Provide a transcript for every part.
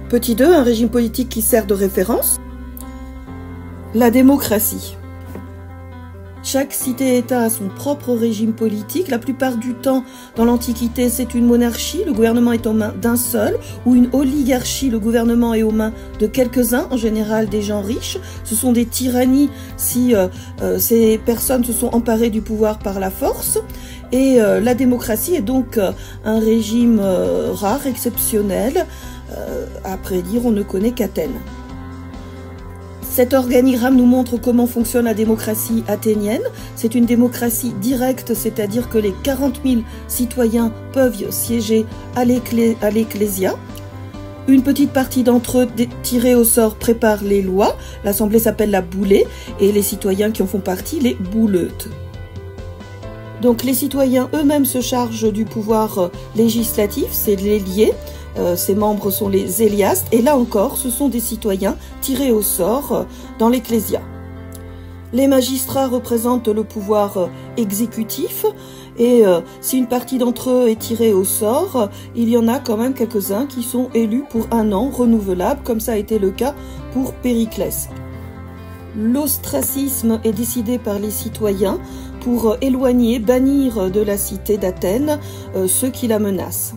Petit 2, un régime politique qui sert de référence. La démocratie. Chaque cité-État a son propre régime politique. La plupart du temps, dans l'Antiquité, c'est une monarchie. Le gouvernement est aux mains d'un seul. Ou une oligarchie. Le gouvernement est aux mains de quelques-uns, en général des gens riches. Ce sont des tyrannies si ces personnes se sont emparées du pouvoir par la force. Et la démocratie est donc un régime rare, exceptionnel. À vrai dire, on ne connaît qu'Athènes. Cet organigramme nous montre comment fonctionne la démocratie athénienne. C'est une démocratie directe, c'est-à-dire que les 40 000 citoyens peuvent siéger à l'Ecclésia. Une petite partie d'entre eux, tirés au sort, préparent les lois. L'assemblée s'appelle la boulée et les citoyens qui en font partie, les bouleutes. Donc les citoyens eux-mêmes se chargent du pouvoir législatif, c'est l'ailier. Ses membres sont les éliastes, et là encore, ce sont des citoyens tirés au sort dans l'Ecclésia. Les magistrats représentent le pouvoir exécutif, et si une partie d'entre eux est tirée au sort, il y en a quand même quelques-uns qui sont élus pour 1 an, renouvelables, comme ça a été le cas pour Périclès. L'ostracisme est décidé par les citoyens pour éloigner, bannir de la cité d'Athènes ceux qui la menacent.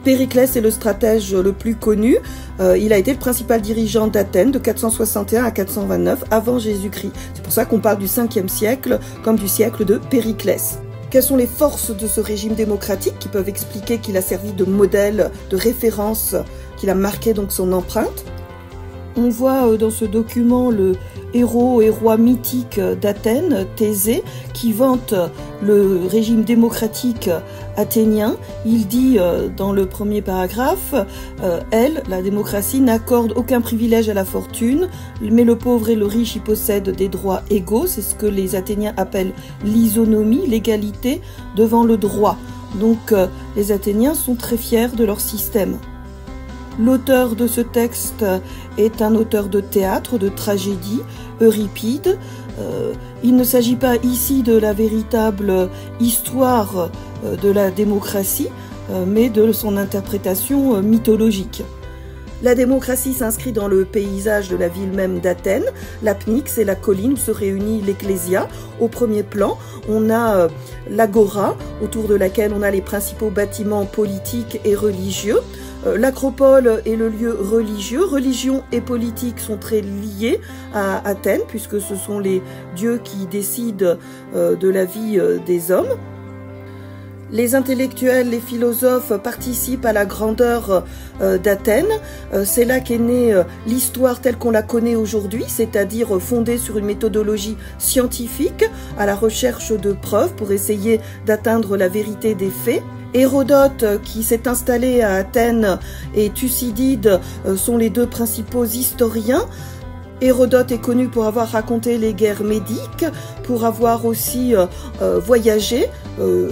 Périclès est le stratège le plus connu. Il a été le principal dirigeant d'Athènes de 461 à 429 avant Jésus-Christ. C'est pour ça qu'on parle du 5e siècle comme du siècle de Périclès. Quelles sont les forces de ce régime démocratique qui peuvent expliquer qu'il a servi de modèle, de référence, qu'il a marqué donc son empreinte? On voit dans ce document le héros et roi mythique d'Athènes, Thésée, qui vante le régime démocratique athénien. Il dit dans le premier paragraphe, elle, la démocratie, n'accorde aucun privilège à la fortune, mais le pauvre et le riche y possèdent des droits égaux. C'est ce que les Athéniens appellent l'isonomie, l'égalité devant le droit. Donc les Athéniens sont très fiers de leur système. L'auteur de ce texte est un auteur de théâtre, de tragédie, Euripide. Il ne s'agit pas ici de la véritable histoire de la démocratie, mais de son interprétation mythologique. La démocratie s'inscrit dans le paysage de la ville même d'Athènes. L'Apnix, c'est la colline où se réunit l'Ecclésia. Au premier plan, on a l'agora, autour de laquelle on a les principaux bâtiments politiques et religieux. L'acropole est le lieu religieux. Religion et politique sont très liés à Athènes, puisque ce sont les dieux qui décident de la vie des hommes. Les intellectuels, les philosophes participent à la grandeur d'Athènes. C'est là qu'est née l'histoire telle qu'on la connaît aujourd'hui, c'est-à-dire fondée sur une méthodologie scientifique, à la recherche de preuves pour essayer d'atteindre la vérité des faits. Hérodote, qui s'est installé à Athènes, et Thucydide sont les deux principaux historiens. Hérodote est connu pour avoir raconté les guerres médiques, pour avoir aussi voyagé,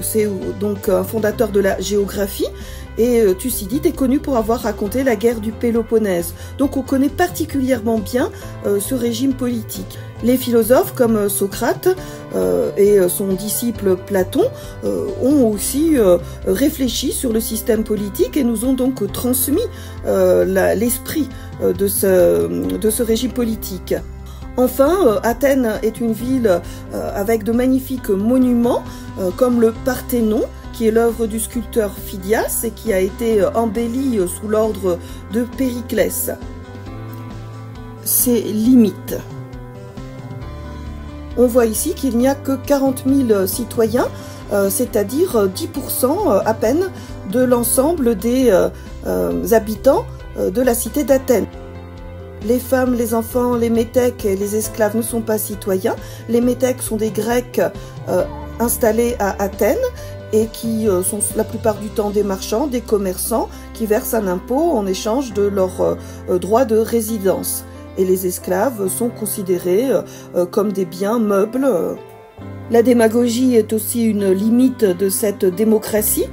c'est donc un fondateur de la géographie, et Thucydide est connu pour avoir raconté la guerre du Péloponnèse. Donc on connaît particulièrement bien ce régime politique. Les philosophes comme Socrate et son disciple Platon ont aussi réfléchi sur le système politique et nous ont donc transmis l'esprit de ce régime politique. Enfin, Athènes est une ville avec de magnifiques monuments comme le Parthénon, qui est l'œuvre du sculpteur Phidias et qui a été embellie sous l'ordre de Périclès. Ses limites. On voit ici qu'il n'y a que 40 000 citoyens, c'est-à-dire 10% à peine de l'ensemble des habitants de la cité d'Athènes. Les femmes, les enfants, les métèques et les esclaves ne sont pas citoyens. Les métèques sont des Grecs installés à Athènes et qui sont la plupart du temps des marchands, des commerçants qui versent un impôt en échange de leur droit de résidence. Et les esclaves sont considérés comme des biens meubles. La démagogie est aussi une limite de cette démocratie.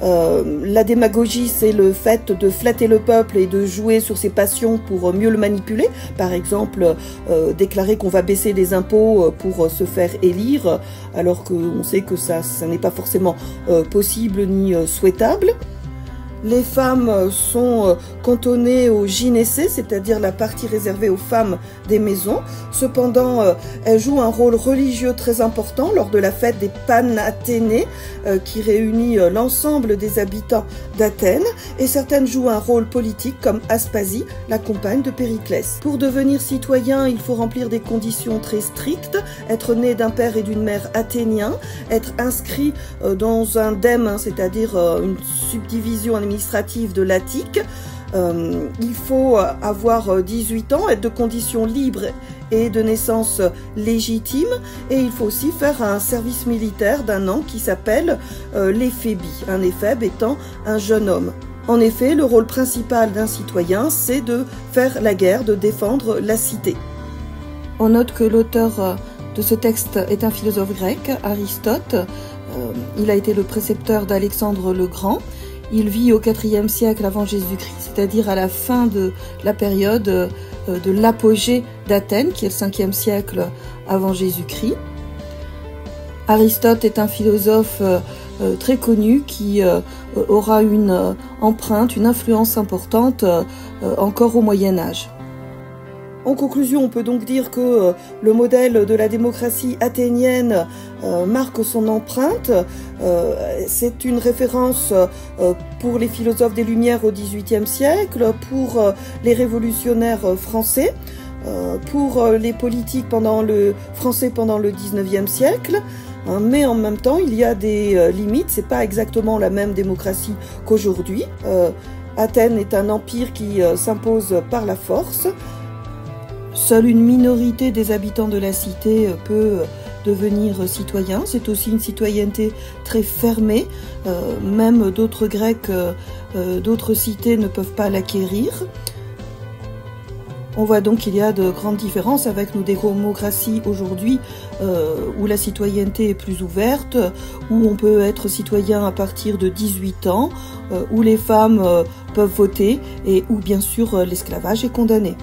La démagogie, c'est le fait de flatter le peuple et de jouer sur ses passions pour mieux le manipuler. Par exemple, déclarer qu'on va baisser les impôts pour se faire élire, alors qu'on sait que ça n'est pas forcément possible ni souhaitable. Les femmes sont cantonnées au gynécée, c'est-à-dire la partie réservée aux femmes des maisons. Cependant, elles jouent un rôle religieux très important lors de la fête des Panathénées, qui réunit l'ensemble des habitants d'Athènes. Et certaines jouent un rôle politique, comme Aspasie, la compagne de Périclès. Pour devenir citoyen, il faut remplir des conditions très strictes, être né d'un père et d'une mère athéniens, être inscrit dans un dème, c'est-à-dire une subdivision administrative de l'Attique. Il faut avoir 18 ans, être de conditions libres et de naissance légitime, et il faut aussi faire un service militaire d'1 an qui s'appelle l'éphébie, un éphèbe étant un jeune homme. En effet, le rôle principal d'un citoyen, c'est de faire la guerre, de défendre la cité. On note que l'auteur de ce texte est un philosophe grec, Aristote. Il a été le précepteur d'Alexandre le Grand. Il vit au IVe siècle avant Jésus-Christ, c'est-à-dire à la fin de la période de l'apogée d'Athènes, qui est le 5e siècle avant Jésus-Christ. Aristote est un philosophe très connu qui aura une empreinte, une influence importante encore au Moyen-Âge. En conclusion, on peut donc dire que le modèle de la démocratie athénienne marque son empreinte. C'est une référence pour les philosophes des Lumières au XVIIIe siècle, pour les révolutionnaires français, pour les politiques français pendant le XIXe siècle. Mais en même temps, il y a des limites. C'est pas exactement la même démocratie qu'aujourd'hui. Athènes est un empire qui s'impose par la force. Seule une minorité des habitants de la cité peut devenir citoyen. C'est aussi une citoyenneté très fermée. Même d'autres Grecs, d'autres cités ne peuvent pas l'acquérir. On voit donc qu'il y a de grandes différences avec nos démocraties aujourd'hui, où la citoyenneté est plus ouverte, où on peut être citoyen à partir de 18 ans, où les femmes peuvent voter et où bien sûr l'esclavage est condamné.